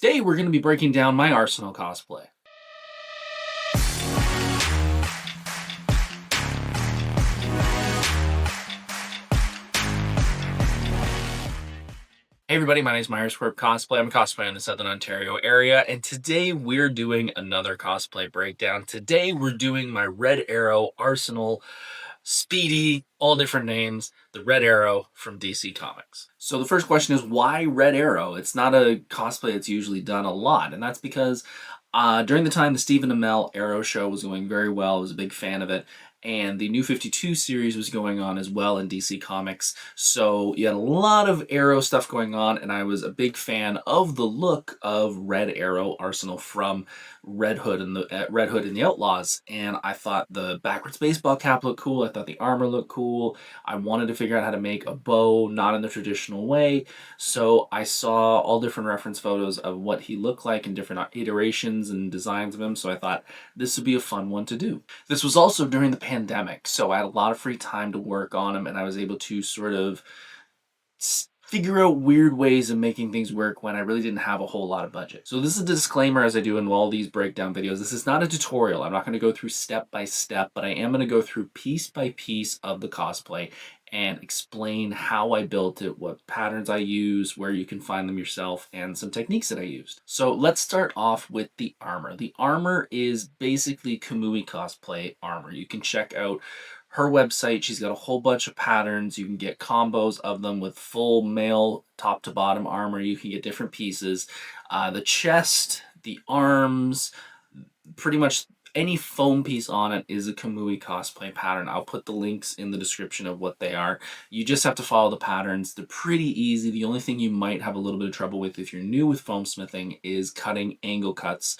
Today we're going to be breaking down my Arsenal cosplay. Hey everybody, my name is Myers, Corp Cosplay. I'm a cosplayer in the Southern Ontario area, and today we're doing another cosplay breakdown. Today we're doing my Red Arrow Arsenal Speedy, all different names, the Red Arrow from DC Comics. So the first question is, why Red Arrow? It's not a cosplay that's usually done a lot, and that's because during the time the Stephen Amell Arrow show was going very well, I was a big fan of it, and the New 52 series was going on as well in DC Comics. So you had a lot of Arrow stuff going on, and I was a big fan of the look of Red Arrow Arsenal from Red Hood and the Outlaws. And I thought the backwards baseball cap looked cool. I thought the armor looked cool. I wanted to figure out how to make a bow, not in the traditional way. So I saw all different reference photos of what he looked like in different iterations and designs of him. So I thought this would be a fun one to do. This was also during the pandemic, so I had a lot of free time to work on him, and I was able to sort of figure out weird ways of making things work when I really didn't have a whole lot of budget. So this is a disclaimer, as I do in all these breakdown videos. This is not a tutorial. I'm not going to go through step by step, but I am going to go through piece by piece of the cosplay and explain how I built it, what patterns I use, where you can find them yourself, and some techniques that I used. So let's start off with the armor. The armor is basically Kamui Cosplay armor. You can check out her website. She's got a whole bunch of patterns. You can get combos of them with full male top to bottom armor. You can get different pieces. The chest, the arms, pretty much any foam piece on it is a Kamui cosplay pattern. I'll put the links in the description of what they are. You just have to follow the patterns. They're pretty easy. The only thing you might have a little bit of trouble with if you're new with foam smithing is cutting angle cuts.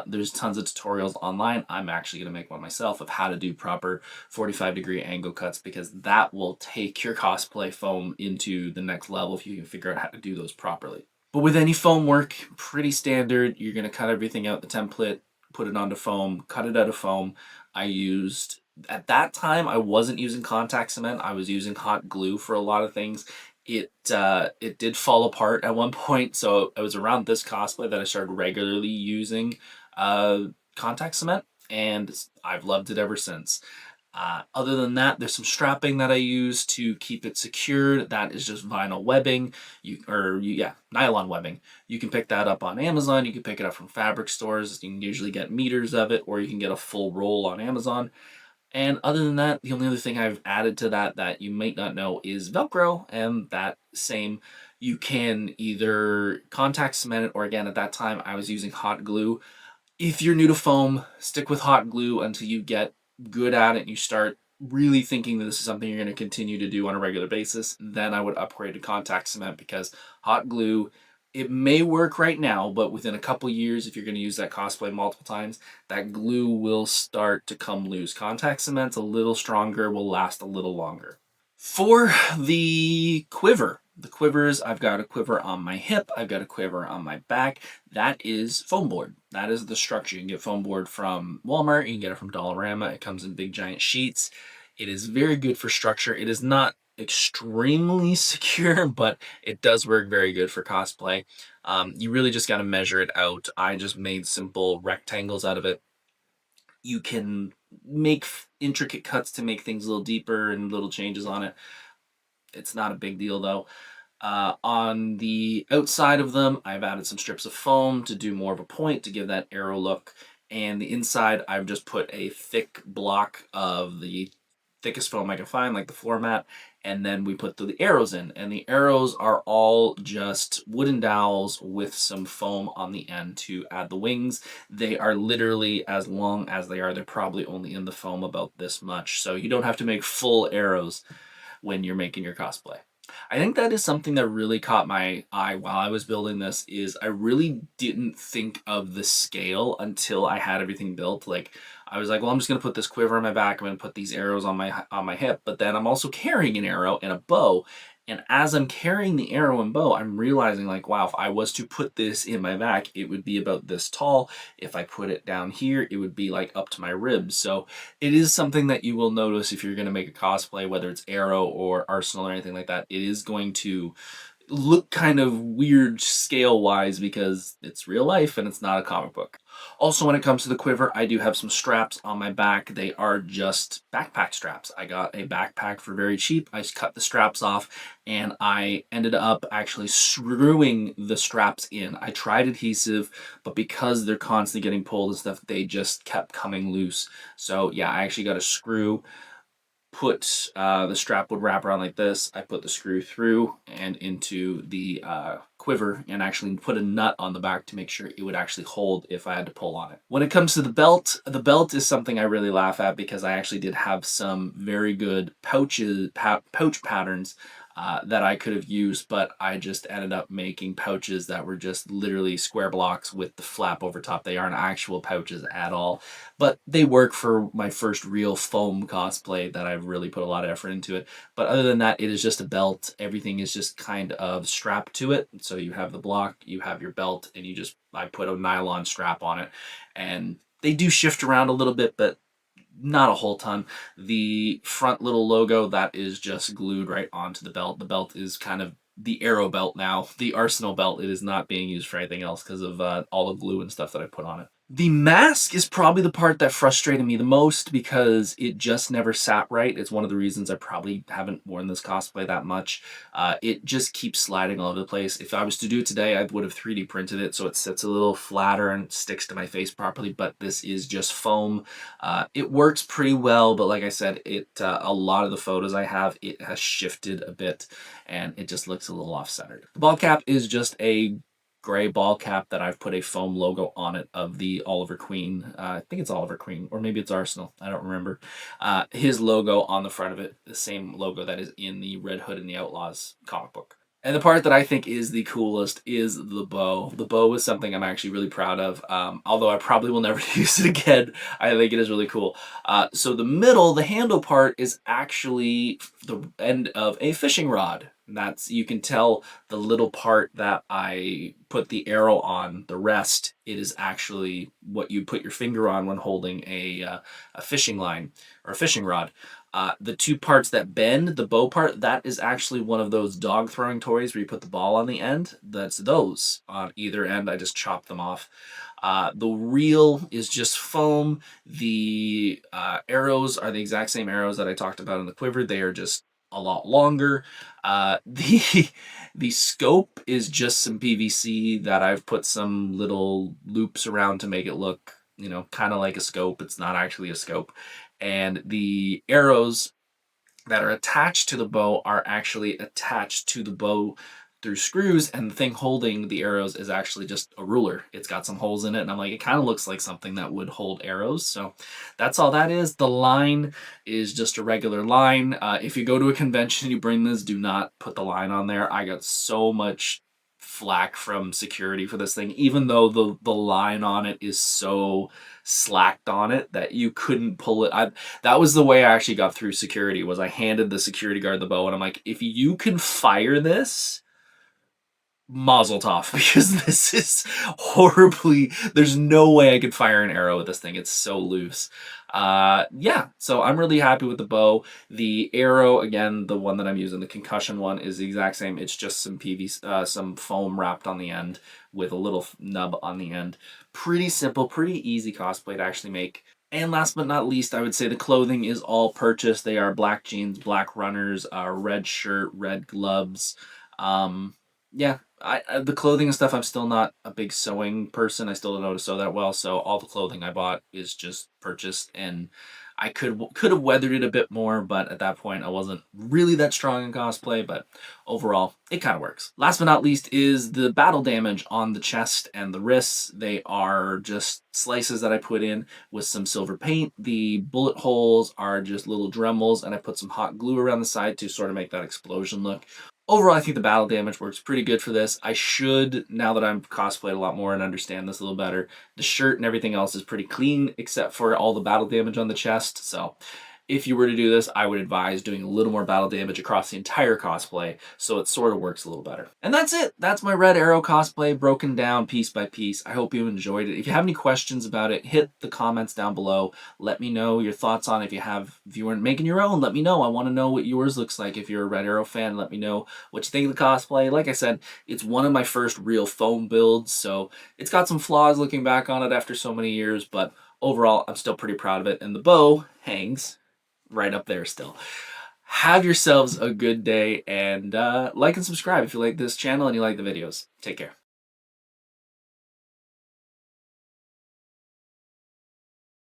There's tons of tutorials online. I'm actually going to make one myself of how to do proper 45-degree angle cuts, because that will take your cosplay foam into the next level if you can figure out how to do those properly. But with any foam work, pretty standard. You're going to cut everything out the template, put it onto foam, cut it out of foam. At that time, I wasn't using contact cement. I was using hot glue for a lot of things. It did fall apart at one point, so it was around this cosplay that I started regularly using contact cement, and I've loved it ever since. Other than that, there's some strapping that I use to keep it secured. That is just vinyl webbing, nylon webbing. You can pick that up on Amazon. You can pick it up from fabric stores. You can usually get meters of it, or you can get a full roll on Amazon. And other than that, the only other thing I've added to that you might not know is Velcro, and that same, you can either contact cement it, or again, at that time, I was using hot glue. If you're new to foam, stick with hot glue until you get good at it and you start really thinking that this is something you're going to continue to do on a regular basis. Then I would upgrade to contact cement, because hot glue, it may work right now, but within a couple years, if you're going to use that cosplay multiple times, that glue will start to come loose. Contact cement's a little stronger, will last a little longer. For the quivers, I've got a quiver on my hip, I've got a quiver on my back. That is foam board. That is the structure. You can get foam board from Walmart, you can get it from Dollarama. It comes in big giant sheets. It is very good for structure. It is not extremely secure, but it does work very good for cosplay. You really just got to measure it out. I just made simple rectangles out of it. You can make intricate cuts to make things a little deeper and little changes on it. It's not a big deal though. On the outside of them, I've added some strips of foam to do more of a point, to give that arrow look. And the inside, I've just put a thick block of the thickest foam I can find, like the floor mat, and then we put the arrows in. And the arrows are all just wooden dowels with some foam on the end to add the wings. They are literally as long as they are. They're probably only in the foam about this much, so you don't have to make full arrows when you're making your cosplay. I think that is something that really caught my eye while I was building this, is I really didn't think of the scale until I had everything built. Like, I was like, well, I'm just going to put this quiver on my back, I'm going to put these arrows on my hip, but then I'm also carrying an arrow and a bow. And as I'm carrying the arrow and bow, I'm realizing, like, wow, if I was to put this in my back, it would be about this tall. If I put it down here, it would be like up to my ribs. So it is something that you will notice if you're going to make a cosplay, whether it's Arrow or Arsenal or anything like that. It is going to look kind of weird scale-wise because it's real life and it's not a comic book. Also, when it comes to the quiver, I do have some straps on my back. They are just backpack straps. I got a backpack for very cheap. I just cut the straps off and I ended up actually screwing the straps in. I tried adhesive, but because they're constantly getting pulled and stuff, they just kept coming loose. So yeah, I actually got a screw, put the strap would wrap around like this. I put the screw through and into the quiver and actually put a nut on the back to make sure it would actually hold if I had to pull on it. When it comes to the belt is something I really laugh at because I actually did have some very good pouch patterns that I could have used, but I just ended up making pouches that were just literally square blocks with the flap over top. They aren't actual pouches at all, but they work for my first real foam cosplay that I've really put a lot of effort into it. But other than that, it is just a belt. Everything is just kind of strapped to it. So you have the block, you have your belt, and I put a nylon strap on it. And they do shift around a little bit, but not a whole ton. The front little logo, that is just glued right onto the belt. The belt is kind of the arrow belt now. The Arsenal belt, it is not being used for anything else because of all the glue and stuff that I put on it. The mask is probably the part that frustrated me the most because it just never sat right. It's one of the reasons I probably haven't worn this cosplay that much. It just keeps sliding all over the place. If I was to do it today, I would have 3D printed it so it sits a little flatter and sticks to my face properly, but this is just foam. It works pretty well, but like I said, a lot of the photos I have, it has shifted a bit and it just looks a little off-centered. The ball cap is just a gray ball cap that I've put a foam logo on it of the Oliver Queen. I think it's Oliver Queen, or maybe it's Arsenal. I don't remember. His logo on the front of it, the same logo that is in the Red Hood and the Outlaws comic book. And the part that I think is the coolest is the bow. The bow is something I'm actually really proud of, although I probably will never use it again. I think it is really cool. So the handle part is actually the end of a fishing rod. You can tell the little part that I put the arrow on, the rest, it is actually what you put your finger on when holding a fishing line or a fishing rod. The two parts that bend, the bow part, that is actually one of those dog throwing toys where you put the ball on the end. That's those on either end. I just chopped them off. The reel is just foam. The arrows are the exact same arrows that I talked about in the quiver. They are just a lot longer. The scope is just some PVC that I've put some little loops around to make it look, kind of like a scope. It's not actually a scope. And the arrows that are attached to the bow are actually attached to the bow through screws, and the thing holding the arrows is actually just a ruler. It's got some holes in it, and I'm like, it kind of looks like something that would hold arrows. So that's all that is. The line is just a regular line. If you go to a convention, you bring this, do not put the line on there. I got so much flack from security for this thing, even though the line on it is so slacked on it that you couldn't pull it. That was the way I actually got through security, was I handed the security guard the bow and I'm like, if you can fire this, mazel tov, because this is horribly, there's no way I could fire an arrow with this thing. It's so loose. Yeah, so I'm really happy with the bow. The arrow, again, the one that I'm using, the concussion one, is the exact same. It's just some PVC, some foam wrapped on the end with a little nub on the end. Pretty simple, pretty easy cosplay to actually make. And last but not least, I would say the clothing is all purchased. They are black jeans, black runners, red shirt, red gloves. Yeah, the clothing and stuff, I'm still not a big sewing person. I still don't know how to sew that well, so all the clothing I bought is just purchased, and I could have weathered it a bit more, but at that point I wasn't really that strong in cosplay, but overall it kind of works. Last but not least is the battle damage on the chest and the wrists. They are just slices that I put in with some silver paint. The bullet holes are just little Dremels, and I put some hot glue around the side to sort of make that explosion look. Overall, I think the battle damage works pretty good for this. I should, now that I'm cosplayed a lot more and understand this a little better, the shirt and everything else is pretty clean except for all the battle damage on the chest. So If you were to do this, I would advise doing a little more battle damage across the entire cosplay, so it sort of works a little better. And that's it. That's my Red Arrow cosplay broken down piece by piece. I hope you enjoyed it. If you have any questions about it, hit the comments down below. Let me know your thoughts on it. If you weren't making your own, let me know. I want to know what yours looks like. If you're a Red Arrow fan, let me know what you think of the cosplay. Like I said, it's one of my first real foam builds, so it's got some flaws looking back on it after so many years, but overall, I'm still pretty proud of it. And the bow hangs right up there still. Have yourselves a good day, and like and subscribe if you like this channel and you like the videos. Take care.